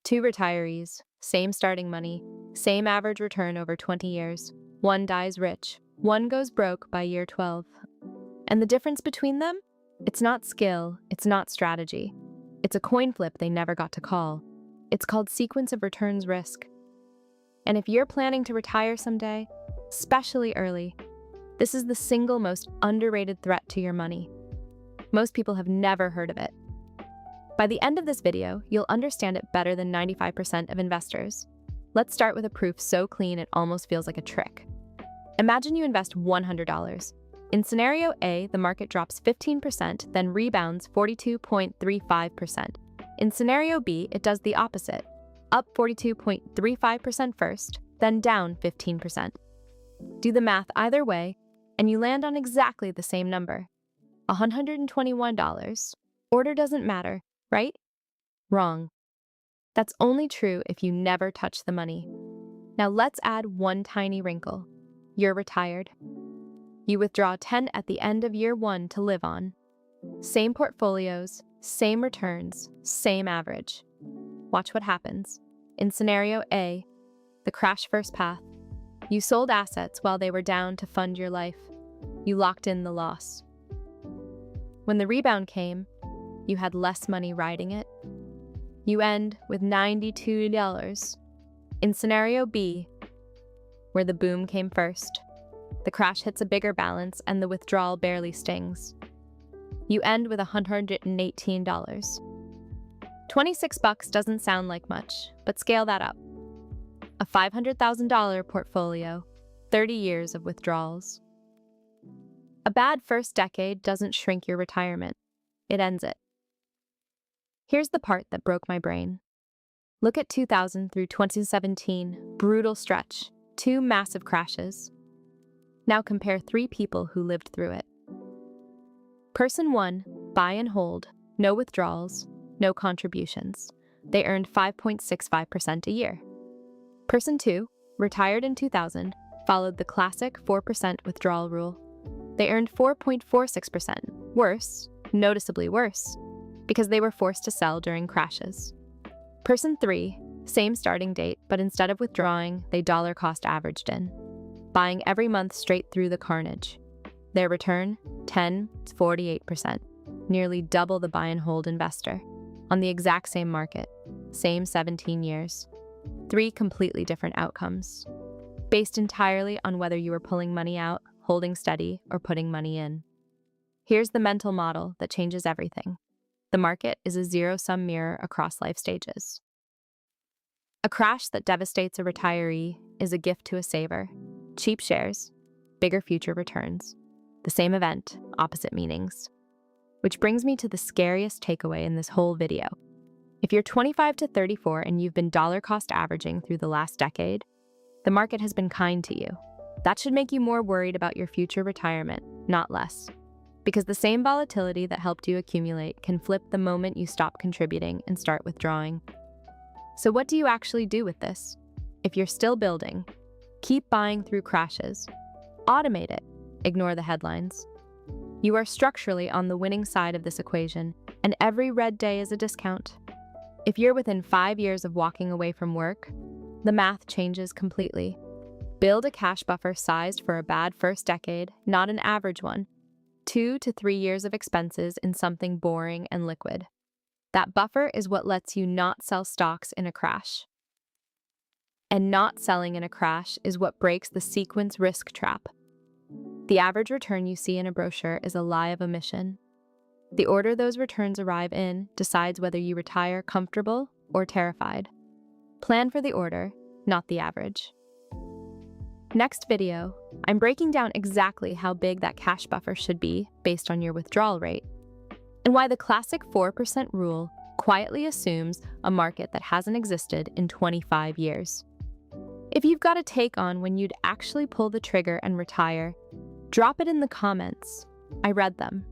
Two retirees, same starting money, same average return over 20 years. One dies rich, one goes broke by year 12. And the difference between them? It's not skill, it's not strategy. It's a coin flip they never got to call. It's called sequence of returns risk. And if you're planning to retire someday, especially early, this is the single most underrated threat to your money. Most people have never heard of it. By the end of this video, you'll understand it better than 95% of investors. Let's start with a proof so clean it almost feels like a trick. Imagine you invest $100. In scenario A, the market drops 15%, then rebounds 42.35%. In scenario B, it does the opposite, up 42.35% first, then down 15%. Do the math either way, and you land on exactly the same number, $121. Order doesn't matter, right? Wrong. That's only true if you never touch the money. Now let's add one tiny wrinkle. You're retired. You withdraw 10 at the end of year 1 to live on. Same portfolios, same returns, same average. Watch what happens. In scenario A, the crash first path, you sold assets while they were down to fund your life. You locked in the loss. When the rebound came, you had less money riding it. You end with $92. In scenario B, where the boom came first, the crash hits a bigger balance and the withdrawal barely stings. You end with $118. $26 doesn't sound like much, but scale that up. A $500,000 portfolio, 30 years of withdrawals. A bad first decade doesn't shrink your retirement, it ends it. Here's the part that broke my brain. Look at 2000 through 2017, brutal stretch, 2 massive crashes. Now compare 3 people who lived through it. Person 1, buy and hold, no withdrawals, no contributions. They earned 5.65% a year. Person 2, retired in 2000, followed the classic 4% withdrawal rule. They earned 4.46%, worse, noticeably worse, because they were forced to sell during crashes. Person 3, same starting date, but instead of withdrawing, they dollar cost averaged in, buying every month straight through the carnage. Their return, 10 to 48%, nearly double the buy and hold investor, on the exact same market, same 17 years. 3 completely different outcomes, based entirely on whether you were pulling money out, holding steady, or putting money in. Here's the mental model that changes everything. The market is a zero-sum mirror across life stages. A crash that devastates a retiree is a gift to a saver. Cheap shares, bigger future returns. The same event, opposite meanings. Which brings me to the scariest takeaway in this whole video. If you're 25 to 34 and you've been dollar cost averaging through the last decade, the market has been kind to you. That should make you more worried about your future retirement, not less. Because the same volatility that helped you accumulate can flip the moment you stop contributing and start withdrawing. So what do you actually do with this? If you're still building, keep buying through crashes. Automate it. Ignore the headlines. You are structurally on the winning side of this equation, and every red day is a discount. If you're within 5 years of walking away from work, the math changes completely. Build a cash buffer sized for a bad first decade, not an average one. 2 to 3 years of expenses in something boring and liquid. That buffer is what lets you not sell stocks in a crash. And not selling in a crash is what breaks the sequence risk trap. The average return you see in a brochure is a lie of omission. The order those returns arrive in decides whether you retire comfortable or terrified. Plan for the order, not the average. Next video, I'm breaking down exactly how big that cash buffer should be based on your withdrawal rate, and why the classic 4% rule quietly assumes a market that hasn't existed in 25 years. If you've got a take on when you'd actually pull the trigger and retire, drop it in the comments. I read them.